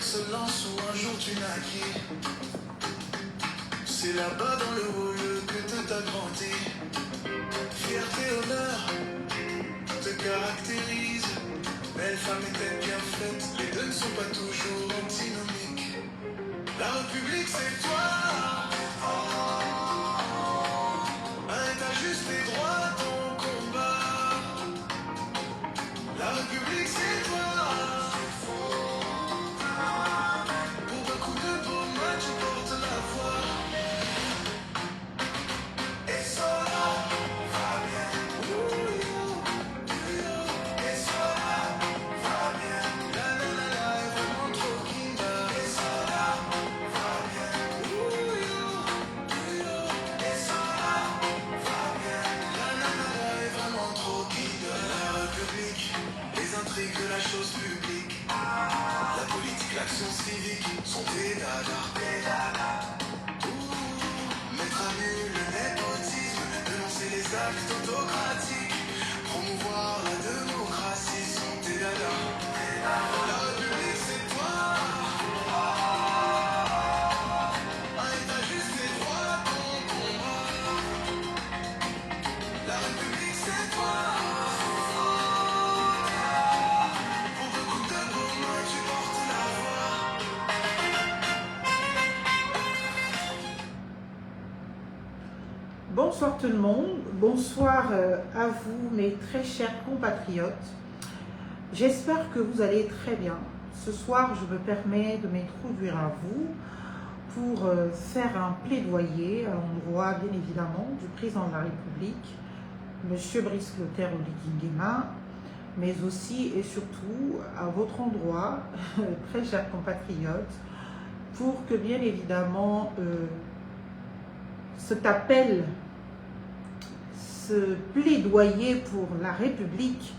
se lance où un jour tu naquis. C'est là-bas dans le haut lieu que tout a grandi. Fierté, honneur te caractérise. Belle femme et tête bien faite, les deux ne sont pas toujours antinomiques. La République c'est toi. T'as juste les droits, ton combat. La République c'est toi. Pour beaucoup de beaux mois tu portes la voix. Et Sola va bien. Et Sola va bien. La la la la est vraiment trop kinda. Et Sola va bien. Et Sola va bien. La la la la est vraiment trop kinda. La République, les intrigues de la chose publique. La politique, l'action civique sont des dada. Mettre à nu le népotisme, dénoncer les actes autocratiques, promouvoir la démocratie sont des dada. La République c'est toi. Et t'as juste les droits, ton combat. La République c'est toi. Pour beaucoup de beaux mots tu portes la voix. Bonsoir tout le monde, bonsoir à vous mes très chers compatriotes. J'espère que vous allez très bien. Ce soir, je me permets de m'introduire à vous pour faire un plaidoyer à l'endroit, bien évidemment, du président de la République, M. Brice Clotaire Oligui Nguema, mais aussi et surtout à votre endroit, très chers compatriotes, pour que bien évidemment cet appel, ce plaidoyer pour la République,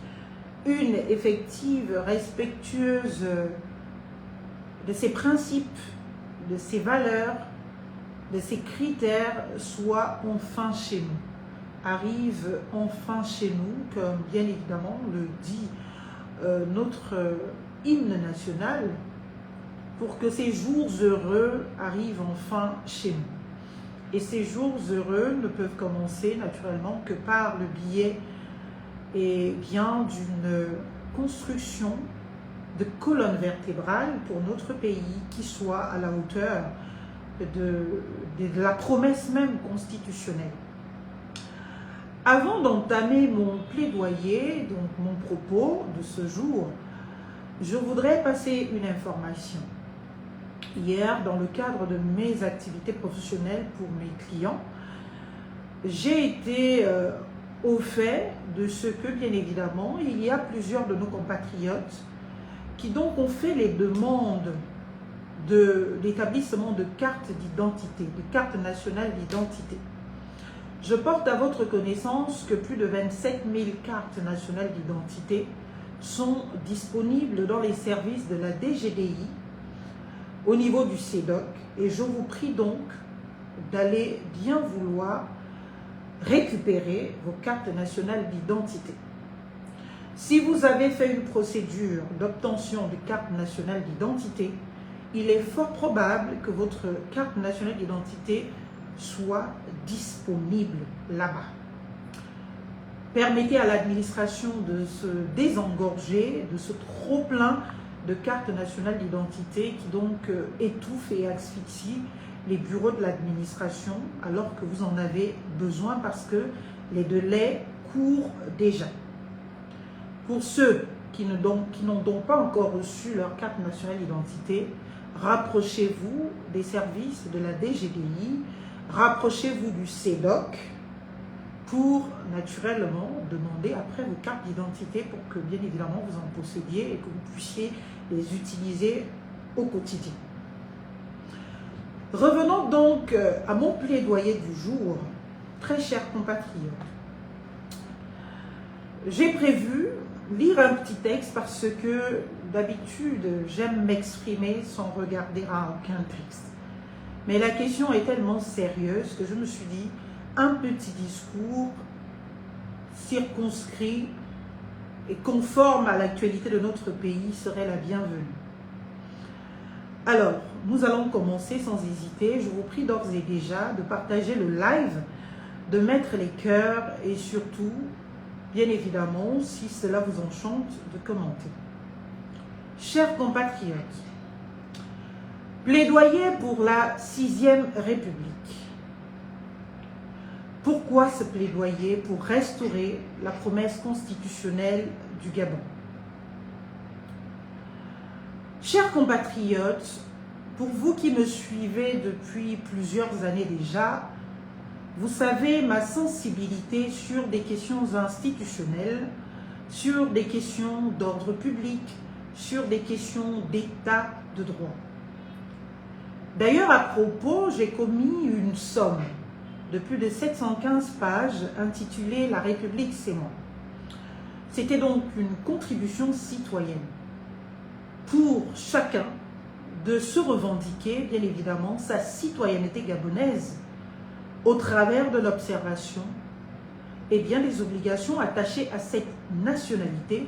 une effective, respectueuse de ses principes, de ses valeurs, de ses critères, soit enfin chez nous, arrive enfin chez nous, comme bien évidemment le dit notre hymne national, pour que ces jours heureux arrivent enfin chez nous. Et ces jours heureux ne peuvent commencer naturellement que par le biais d'une construction de colonne vertébrale pour notre pays qui soit à la hauteur de la promesse même constitutionnelle. Avant d'entamer mon plaidoyer, donc mon propos de ce jour, je voudrais passer une information. Hier, dans le cadre de mes activités professionnelles pour mes clients, j'ai été au fait de ce que, bien évidemment, il y a plusieurs de nos compatriotes qui donc ont fait les demandes de l'établissement de cartes d'identité, de cartes nationales d'identité. Je porte à votre connaissance que plus de 27 000 cartes nationales d'identité sont disponibles dans les services de la DGDI au niveau du CEDOC, et je vous prie donc d'aller bien vouloir récupérer vos cartes nationales d'identité. Si vous avez fait une procédure d'obtention de carte nationale d'identité, il est fort probable que votre carte nationale d'identité soit disponible là-bas. Permettez à l'administration de se désengorger de ce trop-plein de cartes nationales d'identité qui donc étouffe et asphyxie les bureaux de l'administration alors que vous en avez besoin parce que les délais courent déjà. Pour ceux qui n'ont donc pas encore reçu leur carte nationale d'identité, rapprochez-vous des services de la DGDI, rapprochez-vous du CEDOC pour naturellement demander après vos cartes d'identité pour que bien évidemment vous en possédiez et que vous puissiez les utiliser au quotidien. Revenons donc à mon plaidoyer du jour, très chers compatriotes. J'ai prévu lire un petit texte parce que d'habitude j'aime m'exprimer sans regarder à aucun texte. Mais la question est tellement sérieuse que je me suis dit un petit discours circonscrit et conforme à l'actualité de notre pays serait la bienvenue. Alors, nous allons commencer sans hésiter. Je vous prie d'ores et déjà de partager le live, de mettre les cœurs et surtout, bien évidemment, si cela vous enchante, de commenter. Chers compatriotes, plaidoyer pour la 6e République. Pourquoi ce plaidoyer? Pour restaurer la promesse constitutionnelle du Gabon. Chers compatriotes, pour vous qui me suivez depuis plusieurs années déjà, vous savez ma sensibilité sur des questions institutionnelles, sur des questions d'ordre public, sur des questions d'état de droit. D'ailleurs, à propos, j'ai commis une somme de plus de 715 pages intitulée « La République, c'est moi ». C'était donc une contribution citoyenne pour chacun de se revendiquer, bien évidemment, sa citoyenneté gabonaise au travers de l'observation et bien des obligations attachées à cette nationalité,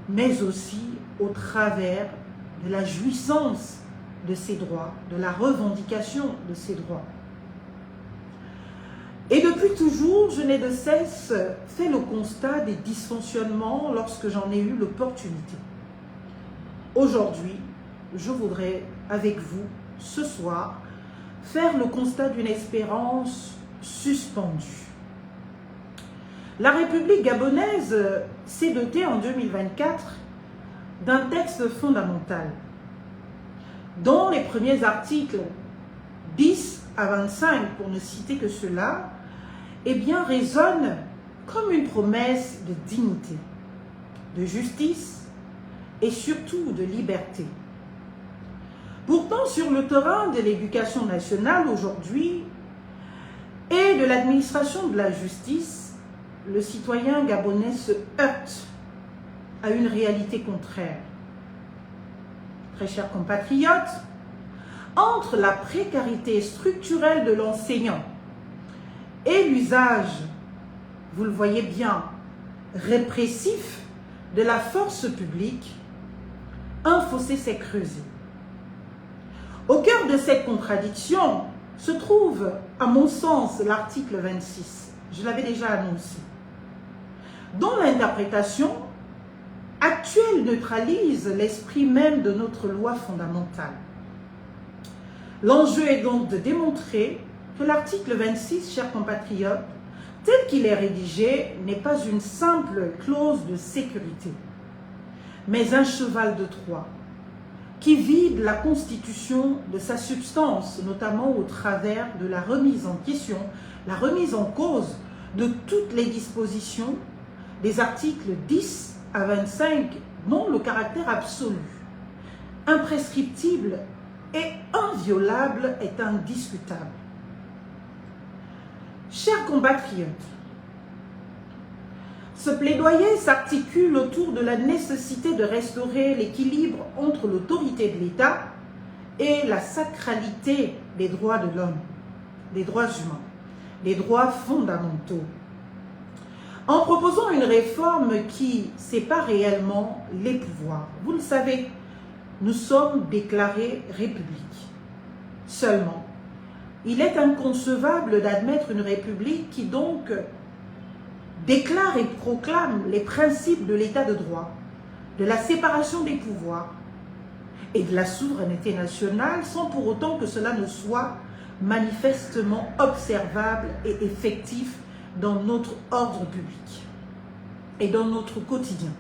mais aussi au travers de la jouissance de ses droits, de la revendication de ses droits. Et depuis toujours, je n'ai de cesse fait le constat des dysfonctionnements lorsque j'en ai eu l'opportunité. Aujourd'hui, je voudrais, avec vous, ce soir, faire le constat d'une espérance suspendue. La République gabonaise s'est dotée en 2024 d'un texte fondamental, dont les premiers articles 10 à 25, pour ne citer que cela, eh bien, résonnent comme une promesse de dignité, de justice et surtout de liberté. Pourtant, sur le terrain de l'éducation nationale aujourd'hui et de l'administration de la justice, le citoyen gabonais se heurte à une réalité contraire. Très chers compatriotes, entre la précarité structurelle de l'enseignant et l'usage, vous le voyez bien, répressif de la force publique, un fossé s'est creusé. Au cœur de cette contradiction se trouve, à mon sens, l'article 26. Je l'avais déjà annoncé, dont l'interprétation actuelle neutralise l'esprit même de notre loi fondamentale. L'enjeu est donc de démontrer que l'article 26, chers compatriotes, tel qu'il est rédigé, n'est pas une simple clause de sécurité, mais un cheval de Troie qui vide la Constitution de sa substance, notamment au travers de la remise en question, la remise en cause de toutes les dispositions des articles 10 à 25, dont le caractère absolu, imprescriptible et inviolable est indiscutable. Chers compatriotes, ce plaidoyer s'articule autour de la nécessité de restaurer l'équilibre entre l'autorité de l'État et la sacralité des droits de l'homme, des droits humains, des droits fondamentaux, en proposant une réforme qui sépare réellement les pouvoirs. Vous le savez, nous sommes déclarés république. Seulement, il est inconcevable d'admettre une république qui donc déclare et proclame les principes de l'état de droit, de la séparation des pouvoirs et de la souveraineté nationale sans pour autant que cela ne soit manifestement observable et effectif dans notre ordre public et dans notre quotidien.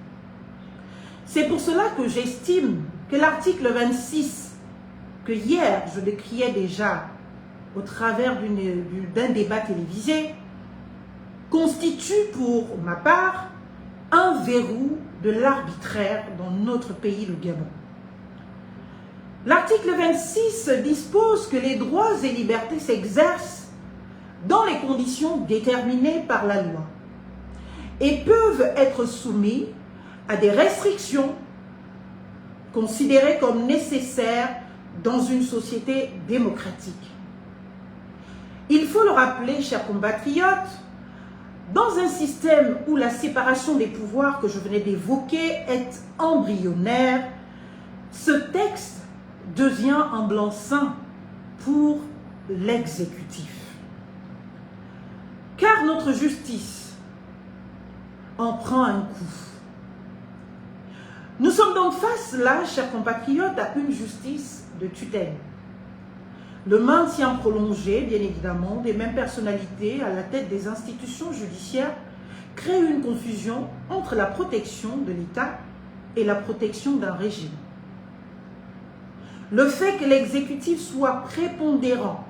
C'est pour cela que j'estime que l'article 26, que hier je décriais déjà au travers d'un débat télévisé, constitue pour ma part un verrou de l'arbitraire dans notre pays, le Gabon. L'article 26 dispose que les droits et libertés s'exercent dans les conditions déterminées par la loi et peuvent être soumis à des restrictions considérées comme nécessaires dans une société démocratique. Il faut le rappeler, chers compatriotes, dans un système où la séparation des pouvoirs que je venais d'évoquer est embryonnaire, ce texte devient un blanc-seing pour l'exécutif. Car notre justice en prend un coup. Nous sommes donc face là, chers compatriotes, à une justice de tutelle. Le maintien prolongé, bien évidemment, des mêmes personnalités à la tête des institutions judiciaires crée une confusion entre la protection de l'État et la protection d'un régime. Le fait que l'exécutif soit prépondérant,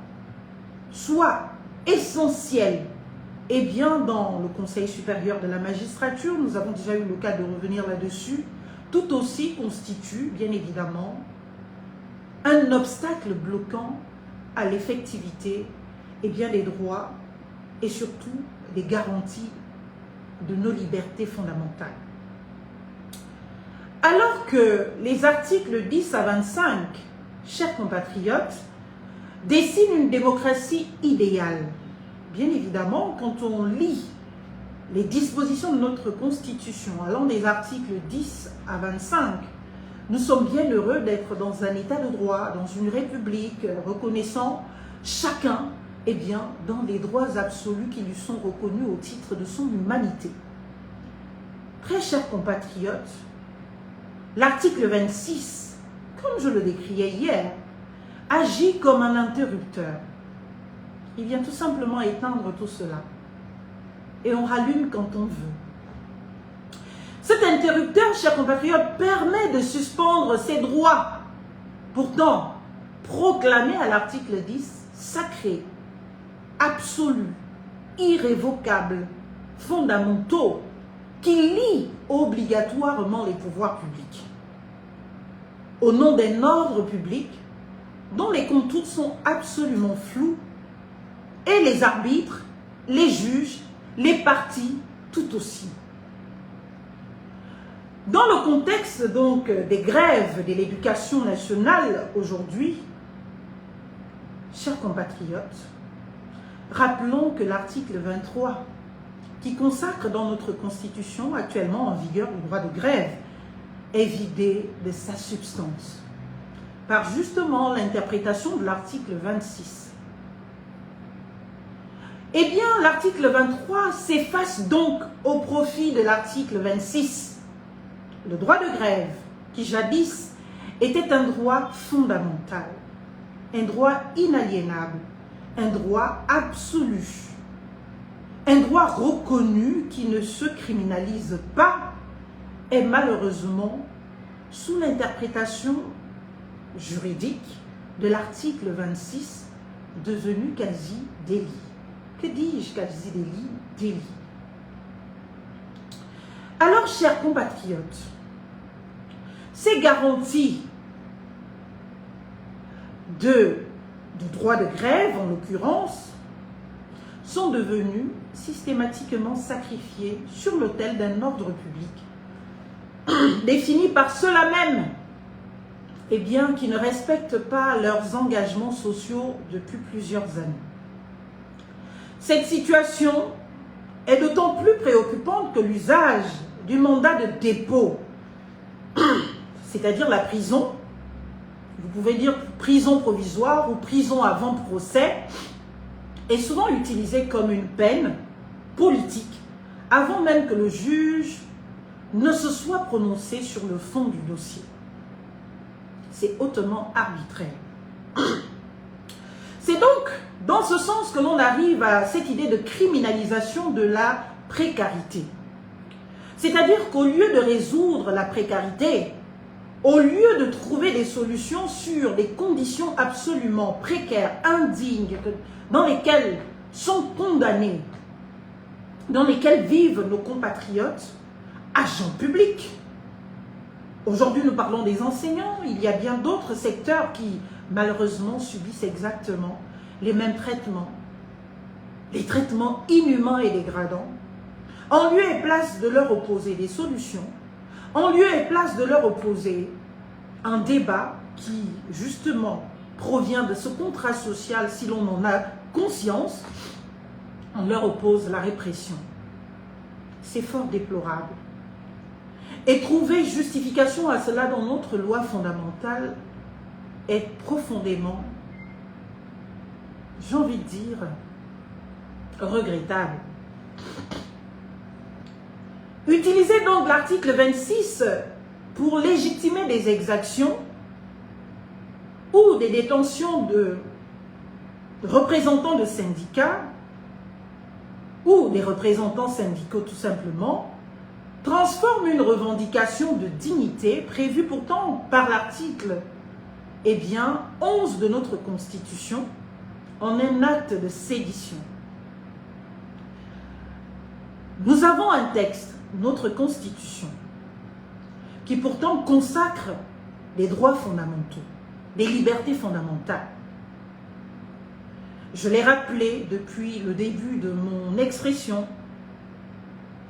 soit essentiel, eh bien, dans le Conseil supérieur de la magistrature, nous avons déjà eu le cas de revenir là-dessus, tout aussi constitue, bien évidemment, un obstacle bloquant à l'effectivité eh bien, des droits et surtout des garanties de nos libertés fondamentales. Alors que les articles 10 à 25, chers compatriotes, dessinent une démocratie idéale. Bien évidemment, quand on lit les dispositions de notre Constitution, allant des articles 10 à 25, nous sommes bien heureux d'être dans un état de droit, dans une république reconnaissant chacun eh bien, dans des droits absolus qui lui sont reconnus au titre de son humanité. Très chers compatriotes, l'article 26, comme je le décriais hier, agit comme un interrupteur. Il vient tout simplement éteindre tout cela. Et on rallume quand on veut. Cet interrupteur, chers compatriotes, permet de suspendre ces droits, pourtant proclamés à l'article 10, sacrés, absolus, irrévocables, fondamentaux, qui lient obligatoirement les pouvoirs publics. Au nom d'un ordre public dont les contours sont absolument flous, et les arbitres, les juges, les partis, tout aussi. Dans le contexte donc des grèves de l'éducation nationale aujourd'hui, chers compatriotes, rappelons que l'article 23, qui consacre dans notre Constitution actuellement en vigueur le droit de grève, est vidé de sa substance, par justement l'interprétation de l'article 26. Eh bien, l'article 23 s'efface donc au profit de l'article 26. Le droit de grève, qui jadis était un droit fondamental, un droit inaliénable, un droit absolu, un droit reconnu qui ne se criminalise pas, est malheureusement sous l'interprétation juridique de l'article 26 devenu quasi délit. Que dis-je, quasi délit? Alors, chers compatriotes, ces garanties de droit de grève, en l'occurrence, sont devenues systématiquement sacrifiées sur l'autel d'un ordre public, défini par ceux-là même, eh bien, qui ne respectent pas leurs engagements sociaux depuis plusieurs années. Cette situation est d'autant plus préoccupante que l'usage du mandat de dépôt, c'est-à-dire la prison, vous pouvez dire prison provisoire ou prison avant procès, est souvent utilisé comme une peine politique avant même que le juge ne se soit prononcé sur le fond du dossier. C'est hautement arbitraire. C'est donc dans ce sens que l'on arrive à cette idée de criminalisation de la précarité. C'est-à-dire qu'au lieu de résoudre la précarité, au lieu de trouver des solutions sur des conditions absolument précaires, indignes, dans lesquelles sont condamnés, dans lesquelles vivent nos compatriotes, agents publics. Aujourd'hui, nous parlons des enseignants. Il y a bien d'autres secteurs qui, malheureusement, subissent exactement les mêmes traitements, les traitements inhumains et dégradants. En lieu et place de leur opposer des solutions, en lieu et place de leur opposer un débat qui, justement, provient de ce contrat social, si l'on en a conscience, on leur oppose la répression. C'est fort déplorable. Et trouver justification à cela dans notre loi fondamentale est profondément, j'ai envie de dire, regrettable. Utiliser donc l'article 26 pour légitimer des exactions ou des détentions de représentants de syndicats ou des représentants syndicaux tout simplement, transforme une revendication de dignité prévue pourtant par l'article 11 de notre Constitution en un acte de sédition. Nous avons un texte, notre Constitution, qui pourtant consacre des droits fondamentaux, des libertés fondamentales. Je l'ai rappelé depuis le début de mon expression.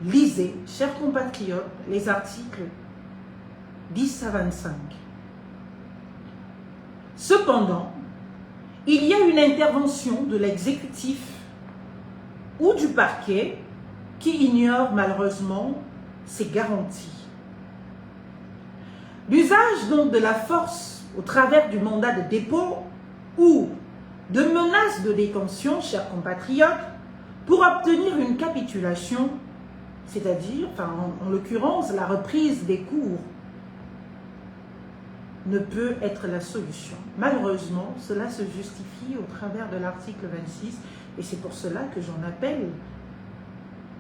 Lisez, chers compatriotes, les articles 10 à 25. Cependant, il y a une intervention de l'exécutif ou du parquet qui ignore malheureusement ces garanties. L'usage donc de la force au travers du mandat de dépôt ou de menaces de détention, chers compatriotes, pour obtenir une capitulation, c'est-à-dire, en l'occurrence, la reprise des cours, ne peut être la solution. Malheureusement, cela se justifie au travers de l'article 26 et c'est pour cela que j'en appelle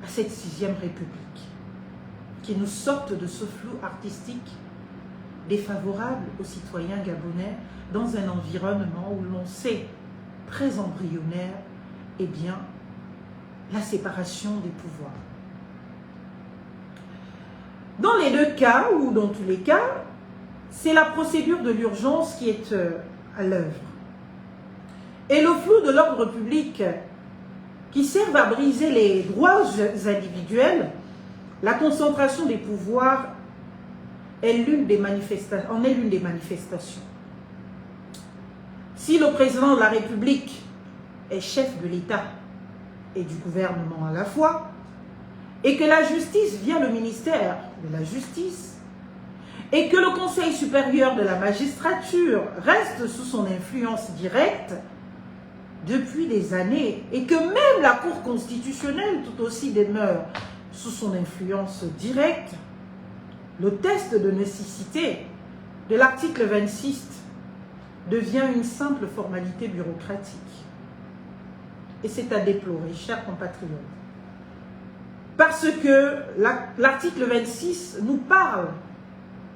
à cette 6e République, qui nous sorte de ce flou artistique défavorable aux citoyens gabonais dans un environnement où l'on sait très embryonnaire, la séparation des pouvoirs. Dans les deux cas, ou dans tous les cas, c'est la procédure de l'urgence qui est à l'œuvre. Et le flou de l'ordre public qui servent à briser les droits individuels, la concentration des pouvoirs est l'une des manifestations, en est l'une des manifestations. Si le président de la République est chef de l'État et du gouvernement à la fois, et que la justice via le ministère de la Justice, et que le Conseil supérieur de la magistrature reste sous son influence directe depuis des années, et que même la Cour constitutionnelle tout aussi demeure sous son influence directe, le test de nécessité de l'article 26 devient une simple formalité bureaucratique. Et c'est à déplorer, chers compatriotes. Parce que l'article 26 nous parle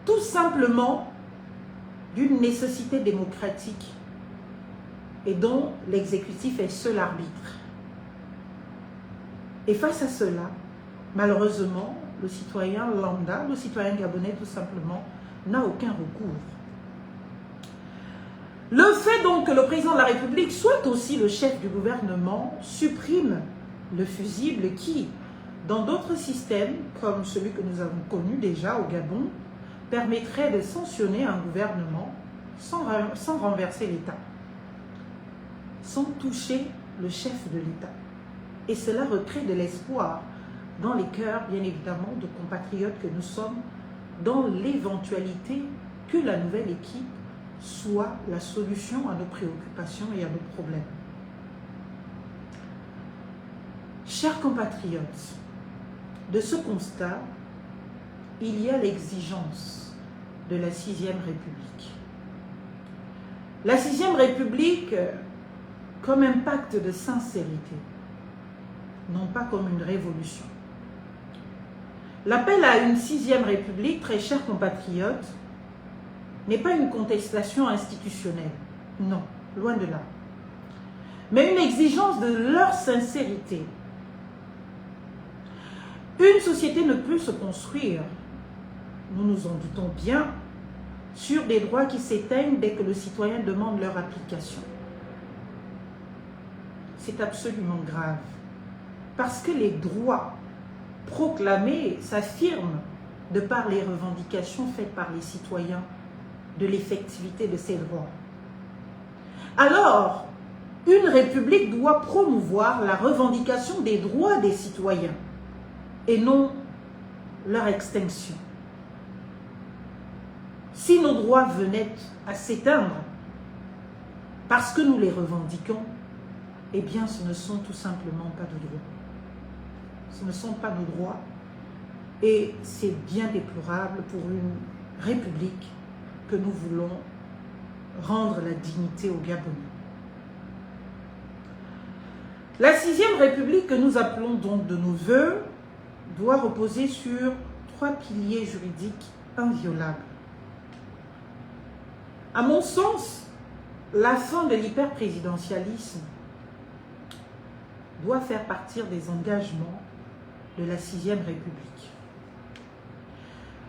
tout simplement d'une nécessité démocratique et dont l'exécutif est seul arbitre. Et face à cela, malheureusement, le citoyen lambda, le citoyen gabonais tout simplement, n'a aucun recours. Le fait donc que le président de la République soit aussi le chef du gouvernement supprime le fusible qui, dans d'autres systèmes, comme celui que nous avons connu déjà au Gabon, permettrait de sanctionner un gouvernement sans renverser l'État, sans toucher le chef de l'État. Et cela recrée de l'espoir dans les cœurs, bien évidemment, de compatriotes que nous sommes, dans l'éventualité que la nouvelle équipe soit la solution à nos préoccupations et à nos problèmes. Chers compatriotes, de ce constat, il y a l'exigence de la 6e République. La 6e République comme un pacte de sincérité, non pas comme une révolution. L'appel à une 6e République, très chers compatriotes, n'est pas une contestation institutionnelle, non, loin de là, mais une exigence de leur sincérité. Une société ne peut se construire, nous nous en doutons bien, sur des droits qui s'éteignent dès que le citoyen demande leur application. C'est absolument grave, parce que les droits proclamés s'affirment de par les revendications faites par les citoyens de l'effectivité de ces droits. Alors, une république doit promouvoir la revendication des droits des citoyens et non leur extinction. Si nos droits venaient à s'éteindre, parce que nous les revendiquons, eh bien ce ne sont tout simplement pas de droits. Ce ne sont pas nos droits et c'est bien déplorable pour une république que nous voulons rendre la dignité aux Gabonais. La 6e République que nous appelons donc de nos voeux doit reposer sur 3 piliers juridiques inviolables. À mon sens, la fin de l'hyperprésidentialisme doit faire partir des engagements de la 6e République.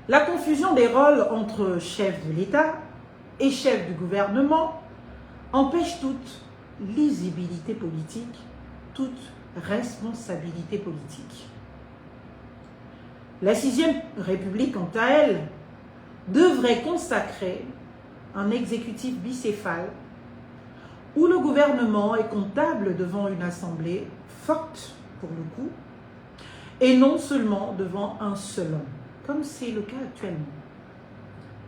La confusion des rôles entre chef de l'État et chef du gouvernement empêche toute lisibilité politique, toute responsabilité politique. La 6e République, quant à elle, devrait consacrer un exécutif bicéphale où le gouvernement est comptable devant une assemblée forte pour le coup et non seulement devant un seul homme, comme c'est le cas actuellement.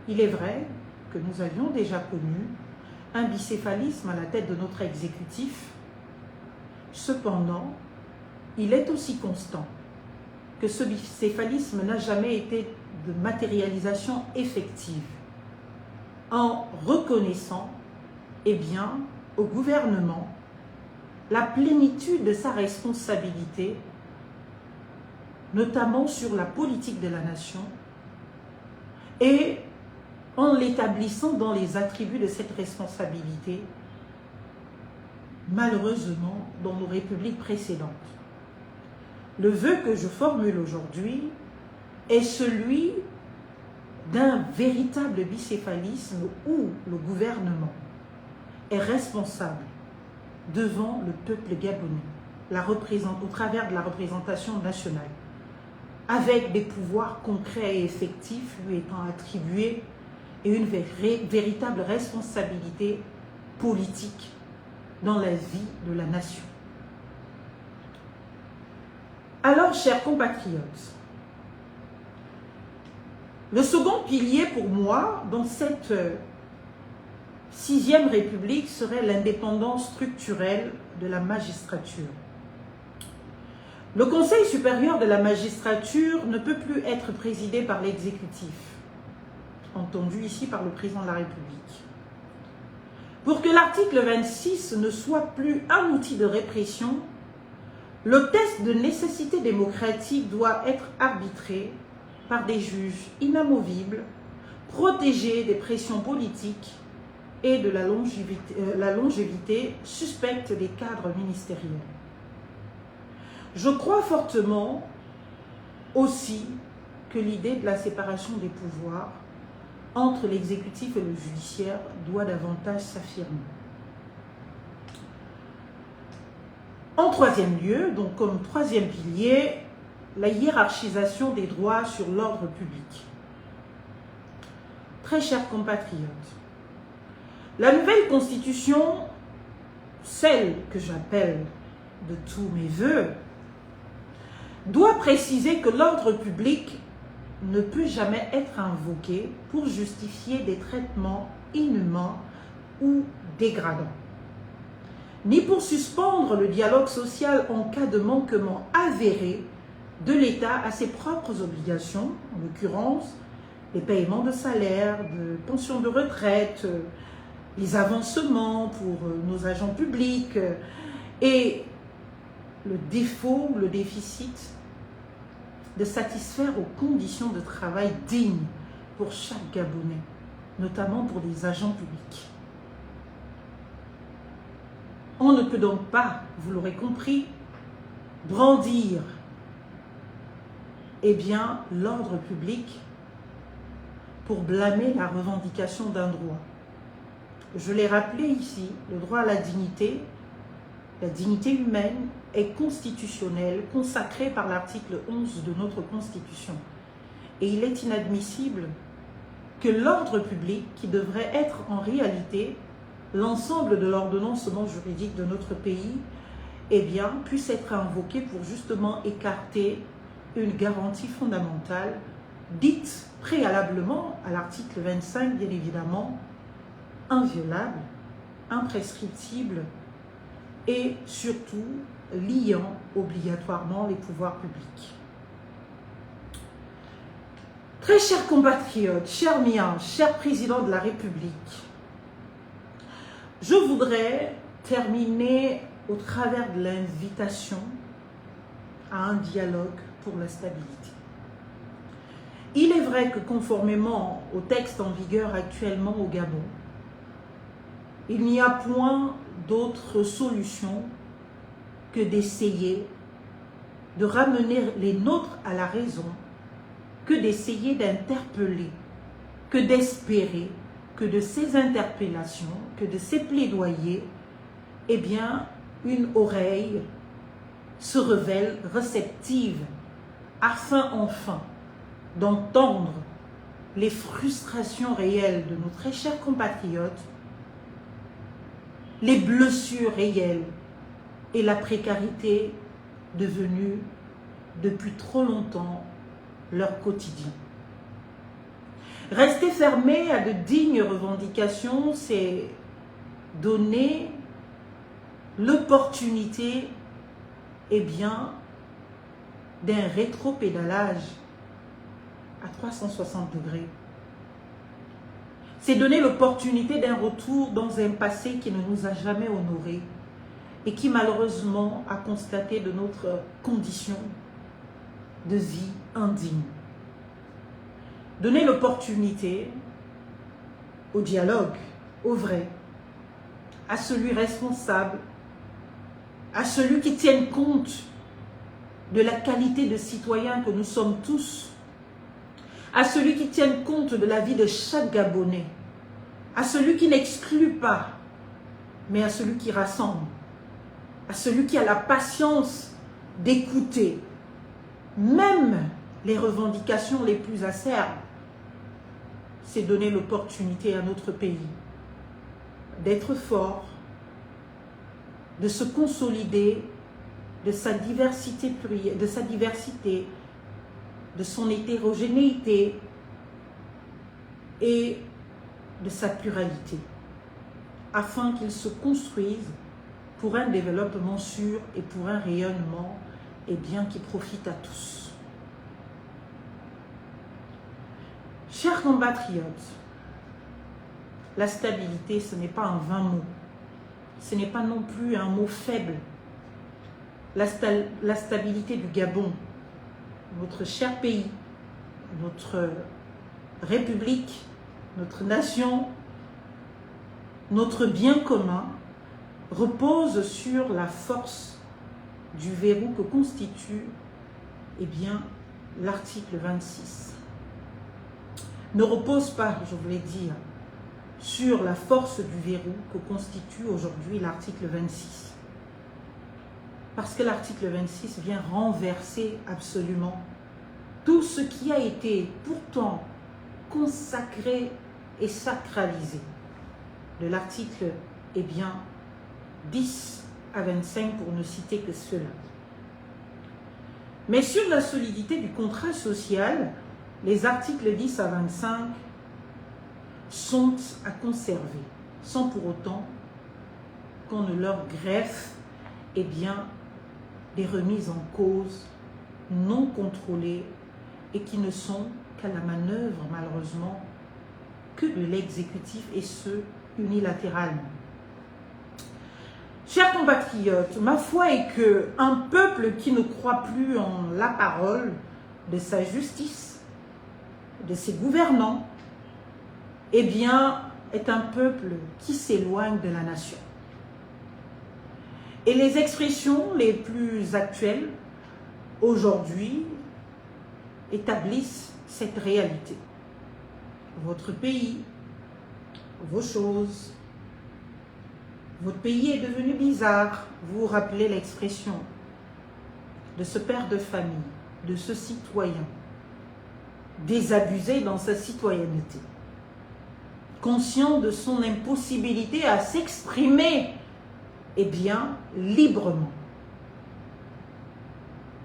Il est vrai que nous avions déjà connu un bicéphalisme à la tête de notre exécutif. Cependant, il est aussi constant que ce bicéphalisme n'a jamais été de matérialisation effective, en reconnaissant, eh bien, au gouvernement la plénitude de sa responsabilité, notamment sur la politique de la nation, et en l'établissant dans les attributs de cette responsabilité, malheureusement, dans nos républiques précédentes. Le vœu que je formule aujourd'hui est celui d'un véritable bicéphalisme où le gouvernement est responsable devant le peuple gabonais, au travers de la représentation nationale, avec des pouvoirs concrets et effectifs lui étant attribués et une véritable responsabilité politique dans la vie de la nation. Alors, chers compatriotes, le second pilier pour moi dans cette 6e République serait l'indépendance structurelle de la magistrature. Le Conseil supérieur de la magistrature ne peut plus être présidé par l'exécutif, entendu ici par le président de la République. Pour que l'article 26 ne soit plus un outil de répression, le test de nécessité démocratique doit être arbitré par des juges inamovibles, protégés des pressions politiques et de la longévité suspecte des cadres ministériels. Je crois fortement aussi que l'idée de la séparation des pouvoirs entre l'exécutif et le judiciaire doit davantage s'affirmer. En 3e lieu, donc comme 3e pilier, la hiérarchisation des droits sur l'ordre public. Très chers compatriotes, la nouvelle constitution, celle que j'appelle de tous mes voeux, doit préciser que l'ordre public ne peut jamais être invoqué pour justifier des traitements inhumains ou dégradants, ni pour suspendre le dialogue social en cas de manquement avéré de l'État à ses propres obligations, en l'occurrence les paiements de salaire, de pensions de retraite, les avancements pour nos agents publics et le défaut, le déficit de satisfaire aux conditions de travail dignes pour chaque Gabonais, notamment pour les agents publics. On ne peut donc pas, vous l'aurez compris, brandir l'ordre public pour blâmer la revendication d'un droit. Je l'ai rappelé ici, le droit à la dignité humaine est constitutionnel, consacré par l'article 11 de notre Constitution. Et il est inadmissible que l'ordre public, qui devrait être en réalité l'ensemble de l'ordonnancement juridique de notre pays, puisse être invoqué pour justement écarter une garantie fondamentale, dite préalablement à l'article 25, bien évidemment, inviolable, imprescriptible et surtout liant obligatoirement les pouvoirs publics. Très chers compatriotes, chers miens, chers présidents de la République, je voudrais terminer au travers de l'invitation à un dialogue pour la stabilité. Il est vrai que conformément au texte en vigueur actuellement au Gabon, il n'y a point d'autre solution que d'essayer de ramener les nôtres à la raison, que d'essayer d'interpeller, que d'espérer que de ces interpellations, que de ces plaidoyers, eh bien, une oreille se révèle réceptive afin enfin d'entendre les frustrations réelles de nos très chers compatriotes, les blessures réelles et la précarité devenue depuis trop longtemps leur quotidien. Rester fermé à de dignes revendications, c'est donner l'opportunité, eh bien, d'un rétropédalage à 360 degrés. C'est donner l'opportunité d'un retour dans un passé qui ne nous a jamais honorés et qui malheureusement a constaté de notre condition de vie indigne. Donner l'opportunité au dialogue, au vrai, à celui responsable, à celui qui tienne compte de la qualité de citoyen que nous sommes tous, à celui qui tienne compte de la vie de chaque Gabonais, à celui qui n'exclut pas, mais à celui qui rassemble, à celui qui a la patience d'écouter, même les revendications les plus acerbes. C'est donner l'opportunité à notre pays d'être fort, de se consolider de sa diversité plurielle, de son hétérogénéité et de sa pluralité, afin qu'il se construise pour un développement sûr et pour un rayonnement et bien qui profite à tous. Chers compatriotes, la stabilité, ce n'est pas un vain mot. Ce n'est pas non plus un mot faible. La stabilité du Gabon, notre cher pays, notre république, notre nation, notre bien commun, repose sur la force du verrou que constitue, eh bien, l'article 26. Ne repose pas, je voulais dire, sur la force du verrou que constitue aujourd'hui l'article 26. Parce que l'article 26 vient renverser absolument tout ce qui a été pourtant consacré et sacralisé. De l'article, eh bien, 10 à 25 pour ne citer que cela. Mais sur la solidité du contrat social, les articles 10 à 25 sont à conserver, sans pour autant qu'on ne leur greffe, eh bien, des remises en cause non contrôlées et qui ne sont qu'à la manœuvre, malheureusement, que de l'exécutif et ce, unilatéralement. Chers compatriotes, ma foi est qu'un peuple qui ne croit plus en la parole de sa justice, de ses gouvernants, eh bien, est un peuple qui s'éloigne de la nation. Et les expressions les plus actuelles, aujourd'hui, établissent cette réalité. Votre pays, vos choses, votre pays est devenu bizarre. Vous vous rappelez l'expression de ce père de famille, de ce citoyen, désabusé dans sa citoyenneté, conscient de son impossibilité à s'exprimer, eh bien, librement.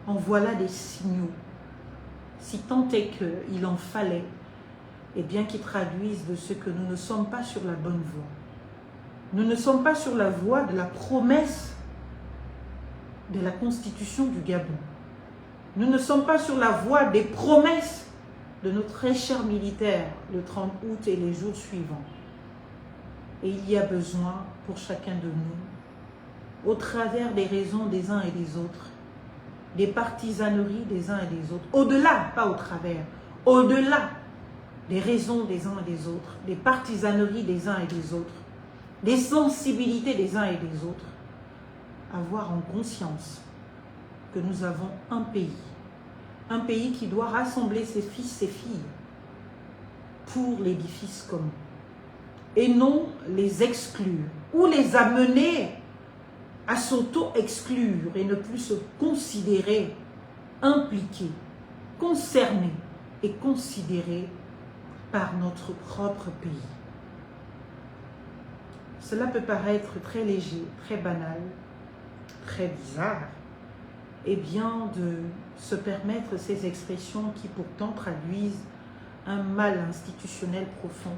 En voilà des signaux, si tant est qu'il en fallait, eh bien, qui traduisent de ce que nous ne sommes pas sur la bonne voie. Nous ne sommes pas sur la voie de la promesse de la constitution du Gabon. Nous ne sommes pas sur la voie des promesses de nos très chers militaires le 30 août et les jours suivants. Et il y a besoin pour chacun de nous, au travers des raisons des uns et des autres, des partisaneries des uns et des autres, au-delà, pas au travers, au-delà des raisons des uns et des autres, des partisaneries des uns et des autres, des sensibilités des uns et des autres, avoir en conscience que nous avons un pays qui doit rassembler ses fils, ses filles pour l'édifice commun et non les exclure ou les amener à s'auto-exclure et ne plus se considérer impliqués, concernés et considérés par notre propre pays. Cela peut paraître très léger, très banal, très bizarre, et bien de se permettre ces expressions qui pourtant traduisent un mal institutionnel profond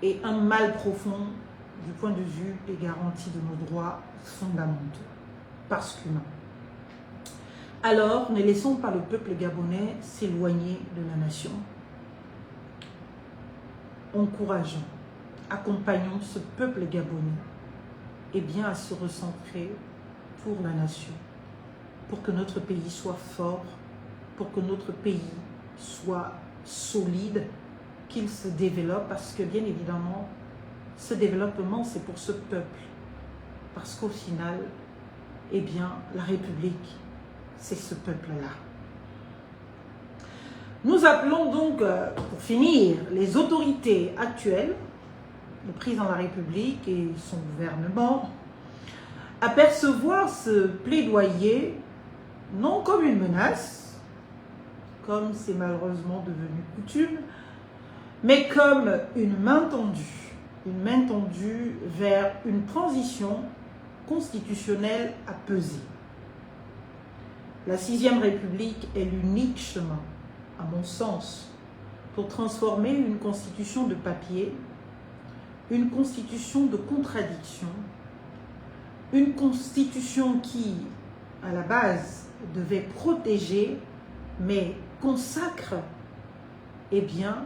et un mal profond du point de vue des garanties de nos droits fondamentaux, parce qu'humains. Alors, ne laissons pas le peuple gabonais s'éloigner de la nation. Encourageons, accompagnons ce peuple gabonais et bien à se recentrer pour la nation, pour que notre pays soit fort, pour que notre pays soit solide, qu'il se développe, parce que bien évidemment, ce développement, c'est pour ce peuple. Parce qu'au final, eh bien, la République, c'est ce peuple-là. Nous appelons donc, pour finir, les autorités actuelles, le président de la République et son gouvernement, à percevoir ce plaidoyer non comme une menace, comme c'est malheureusement devenu coutume, mais comme une main tendue vers une transition constitutionnelle apaisée. La 6e République est l'unique chemin, à mon sens, pour transformer une constitution de papier, une constitution de contradiction, une constitution qui, à la base, devait protéger, mais consacre, eh bien,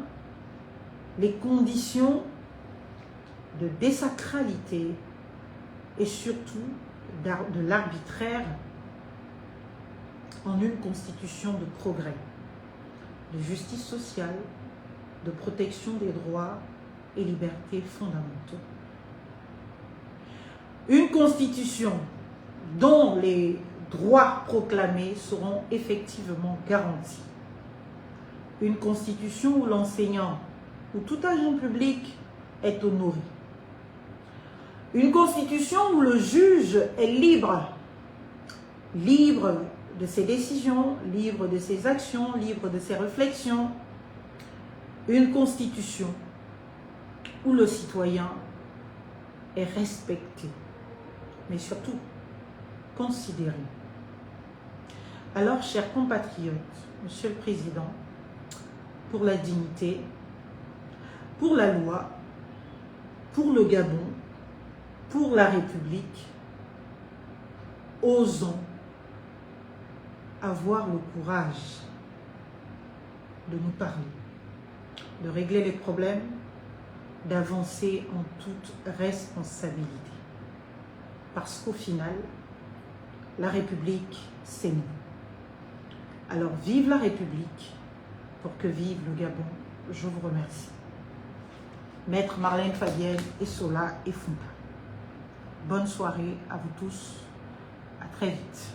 les conditions de désacralité et surtout de l'arbitraire en une constitution de progrès, de justice sociale, de protection des droits et libertés fondamentaux. Une constitution dont les droits proclamés seront effectivement garantis. Une constitution où l'enseignant où tout agent public est honoré. Une constitution où le juge est libre de ses décisions, libre de ses actions, libre de ses réflexions. Une constitution où le citoyen est respecté, mais surtout considéré. Alors, chers compatriotes, Monsieur le Président, pour la dignité, pour la loi, pour le Gabon, pour la République, osons avoir le courage de nous parler, de régler les problèmes, d'avancer en toute responsabilité. Parce qu'au final, la République, c'est nous. Alors vive la République, pour que vive le Gabon. Je vous remercie. Maître Marlène Fabienne et Sola et Funda. Bonne soirée à vous tous. À très vite.